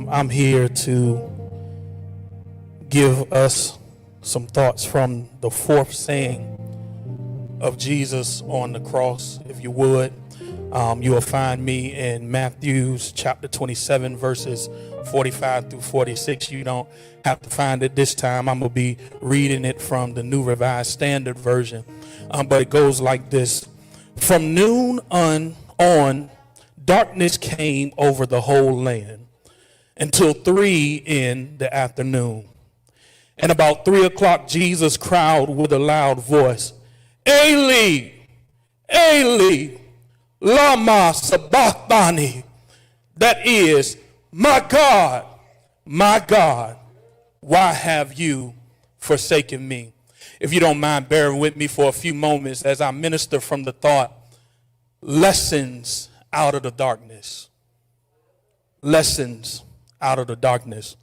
I'm here to give us some thoughts from the fourth saying of Jesus on the cross. If you would, you will find me in Matthew's chapter 27, verses 45 through 46. You don't have to find it this time. I'm going to be reading it from the New Revised Standard Version. But it goes like this. From noon on, darkness came over the whole land until 3 in the afternoon. And about 3 o'clock, Jesus cried with a loud voice, Eli, Eli, lama sabachthani. That is, my God, why have you forsaken me? If you don't mind bearing with me for a few moments as I minister from the thought, lessons out of the darkness. Lessons out of the darkness.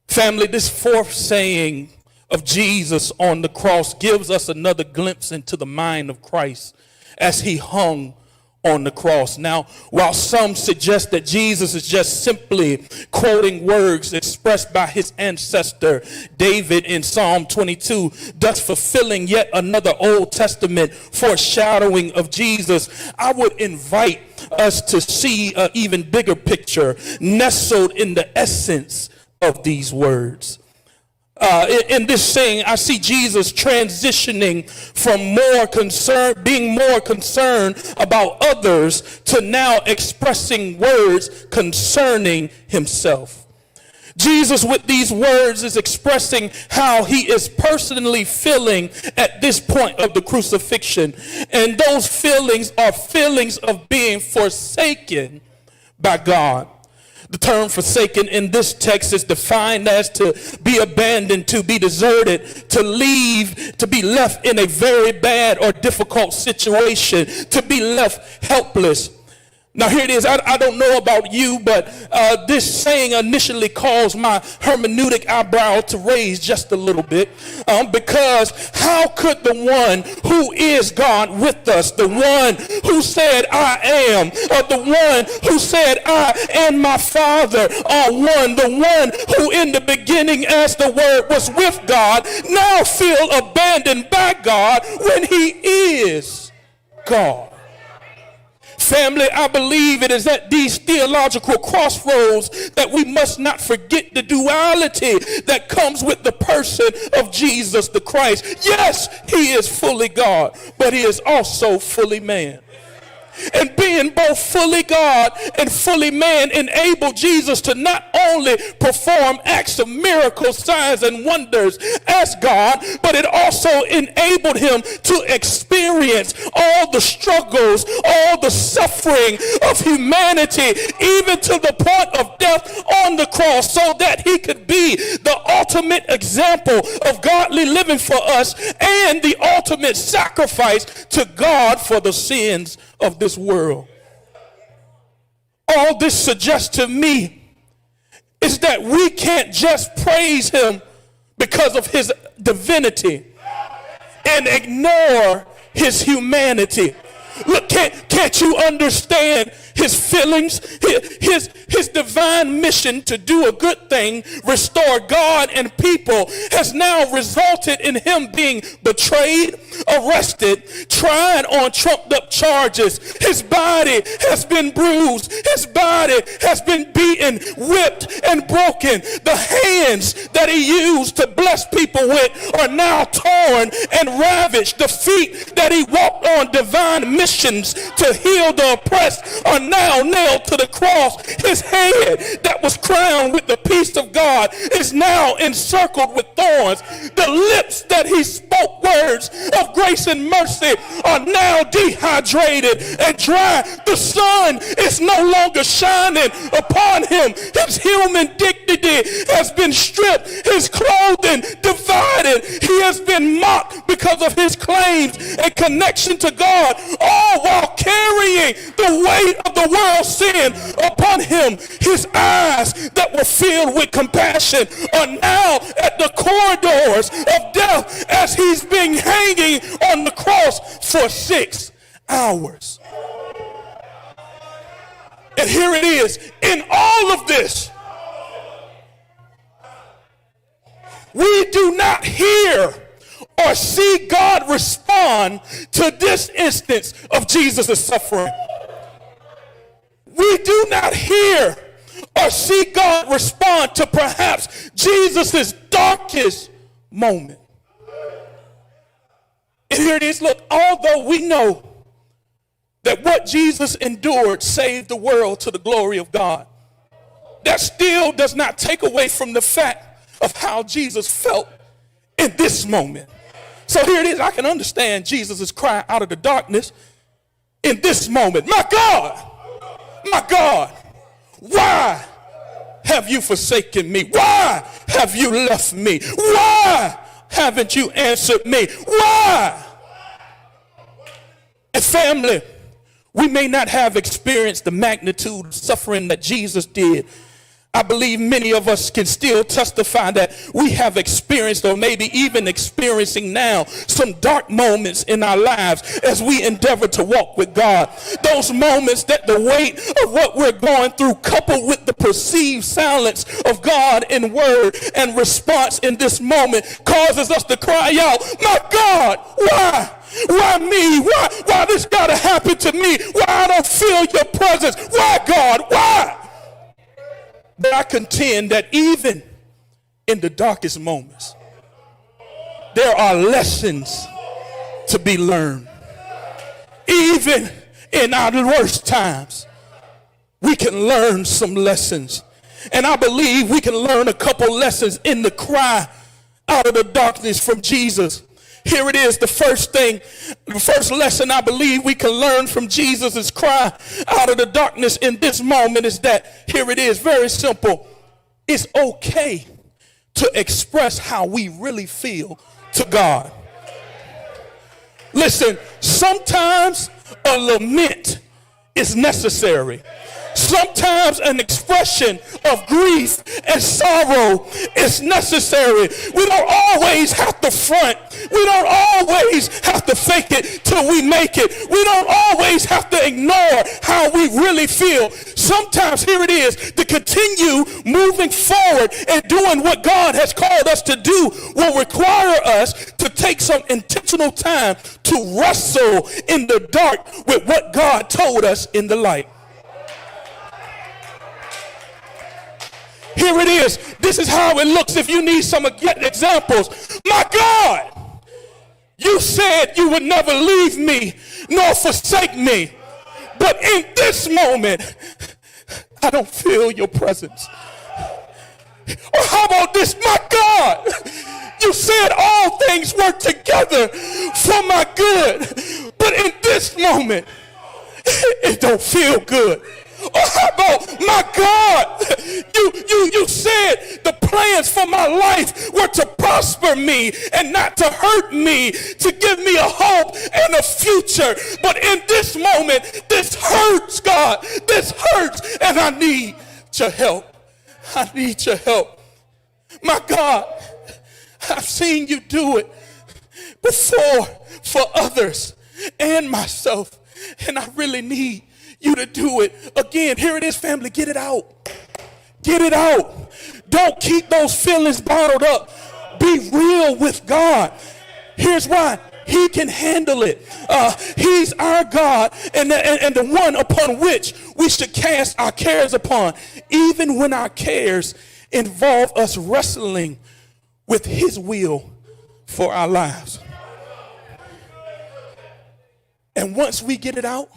Family, this fourth saying of Jesus on the cross gives us another glimpse into the mind of Christ as he hung on the cross. Now, while some suggest that Jesus is just simply quoting words expressed by his ancestor David in Psalm 22, thus fulfilling yet another Old Testament foreshadowing of Jesus, I would invite us to see an even bigger picture nestled in the essence of these words. In this saying, I see Jesus transitioning from being more concerned about others to now expressing words concerning himself. Jesus with these words is expressing how he is personally feeling at this point of the crucifixion. And those feelings are feelings of being forsaken by God. The term forsaken in this text is defined as to be abandoned, to be deserted, to leave, to be left in a very bad or difficult situation, to be left helpless. Now here it is. I don't know about you, but this saying initially caused my hermeneutic eyebrow to raise just a little bit, because how could the one who is God with us, the one who said I am, or the one who said I and my Father are one, the one who in the beginning as the Word was with God, now feel abandoned by God when he is God? Family, I believe it is at these theological crossroads that we must not forget the duality that comes with the person of Jesus the Christ. Yes, he is fully God, but he is also fully man. And being both fully God and fully man enabled Jesus to not only perform acts of miracles, signs, and wonders as God, but it also enabled him to experience all the struggles, all the suffering of humanity, even to the point of death on the cross, so that he could be the ultimate example of godly living for us and the ultimate sacrifice to God for the sins of this world. All this suggests to me is that we can't just praise him because of his divinity and ignore his humanity. Look, can't you understand his feelings, his divine mission to do a good thing, restore God and people, has now resulted in him being betrayed, arrested, tried on trumped up charges. His body has been bruised. His body has been beaten, whipped, and broken. The hands that he used to bless people with are now torn and ravaged. The feet that he walked on divine missions to heal the oppressed are now nailed to the cross. His head that was crowned with the peace of God is now encircled with thorns. The lips that he spoke words of grace and mercy are now dehydrated and dry. The sun is no longer shining upon him. His human dignity has been stripped, his clothing divided. He has been mocked because of his claims and connection to God, all while carrying the weight of the world's sin upon him. His eyes that were filled with compassion are now at the corridors of death as he's been hanging on the cross for 6 hours. And here it is. In all of this, We do not hear or see God respond to this instance of Jesus' suffering. We do not hear or see God respond to perhaps Jesus' darkest moment. And here it is, look, although we know that what Jesus endured saved the world to the glory of God, that still does not take away from the fact of how Jesus felt in this moment. So here it is, I can understand Jesus' cry out of the darkness in this moment. My God, why have you forsaken me? Why have you left me? Why haven't you answered me? Why? And family, we may not have experienced the magnitude of suffering that Jesus did. I believe many of us can still testify that we have experienced, or maybe even experiencing now, some dark moments in our lives as we endeavor to walk with God. Those moments that the weight of what we're going through, coupled with the perceived silence of God in word and response in this moment, causes us to cry out, my God, why? Why me? Why this gotta happen to me? Why I don't feel your presence? Why, God? Why? But I contend that even in the darkest moments, there are lessons to be learned. Even in our worst times, we can learn some lessons. And I believe we can learn a couple lessons in the cry out of the darkness from Jesus. Here it is, the first lesson I believe we can learn from Jesus' cry out of the darkness in this moment is that, here it is, very simple. It's okay to express how we really feel to God. Listen, sometimes a lament is necessary. Sometimes an expression of grief and sorrow is necessary. We don't always have to front. We don't always have to fake it till we make it. We don't always have to ignore how we really feel. Sometimes, here it is, to continue moving forward and doing what God has called us to do will require us to take some intentional time to wrestle in the dark with what God told us in the light. Here it is. This is how it looks if you need some examples. My God, you said you would never leave me nor forsake me. But in this moment, I don't feel your presence. Or how about this? My God, you said all things work together for my good. But in this moment, it don't feel good. Or how about, my God, you said the plans for my life were to prosper me and not to hurt me, to give me a hope and a future. But in this moment, this hurts, God. This hurts, and I need your help. I need your help. My God, I've seen you do it before for others and myself, and I really need you to do it again. Here it is, family. Get it out. Get it out. Don't keep those feelings bottled up. Be real with God. Here's why. He can handle it. He's our God and the one upon which we should cast our cares upon, even when our cares involve us wrestling with his will for our lives. And once we get it out,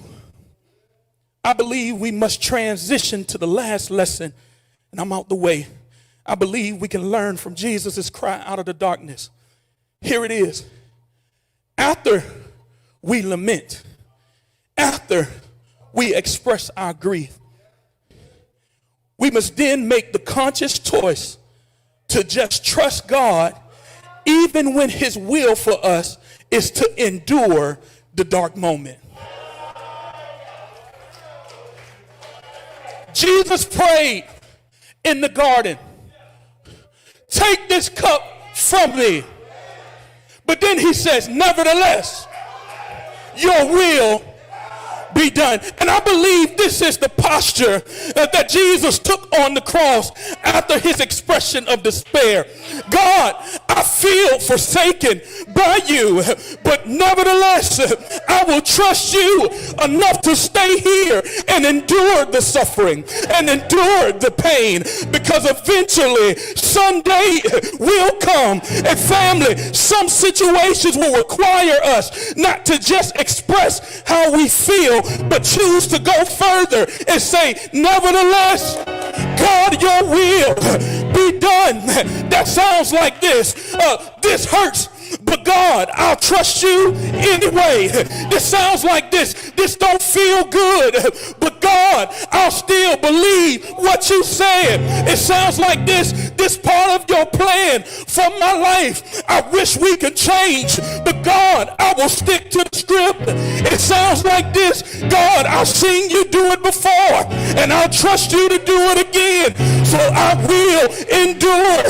I believe we must transition to the last lesson, and I'm out the way. I believe we can learn from Jesus' cry out of the darkness. Here it is. After we lament, after we express our grief, we must then make the conscious choice to just trust God, even when his will for us is to endure the dark moment. Jesus prayed in the garden, take this cup from me. But then he says, nevertheless, your will be be done. And I believe this is the posture that Jesus took on the cross after his expression of despair. God, I feel forsaken by you, but nevertheless, I will trust you enough to stay here and endure the suffering and endure the pain, because eventually someday will come. And family, some situations will require us not to just express how we feel, but choose to go further and say, nevertheless, God, your will be done. That sounds like this. This hurts, but God, I'll trust you anyway. This sounds like this. This don't feel good, but God, I'll still believe what you said. It sounds like this. This part of your plan for my life, I wish we could change, but God, I will stick to the script. It sounds like this. God, I've seen you do it before, and I'll trust you to do it again. So I will endure.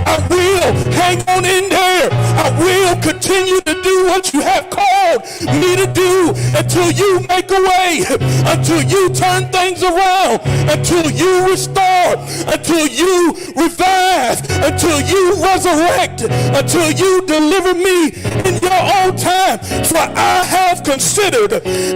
I will hang on in there. I will continue to do what you have called me to do until you make a way, until you turn things around, until you restore, until you revive, until you resurrect, until you deliver me in your own time. For I have considered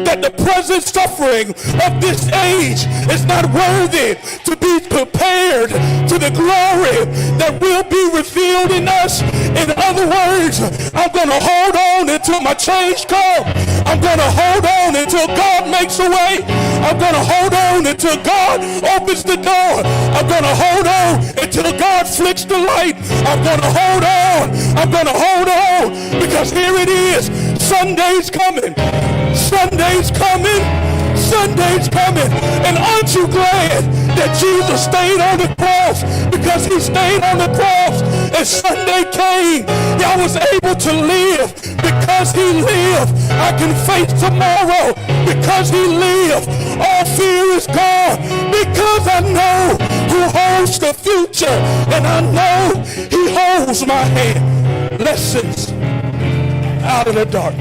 that the present suffering of this age is not worthy to be prepared to the glory that will be revealed in us. In other words, I'm going to hold on until my change comes. I'm going to hold on until God makes a way. I'm going to hold on until God opens the door. I'm going to hold on until God flicks the light. I'm going to hold on. I'm going to hold on, because here it is. Sunday's coming. Sunday's coming. Sunday's coming. And aren't you glad that Jesus stayed on the cross? Because he stayed on the cross and Sunday came, I was able to live. Because he lived, I can face tomorrow. Because he lived, all fear is gone. Because I know who holds the future, and I know he holds my hand. Lessons out of the dark.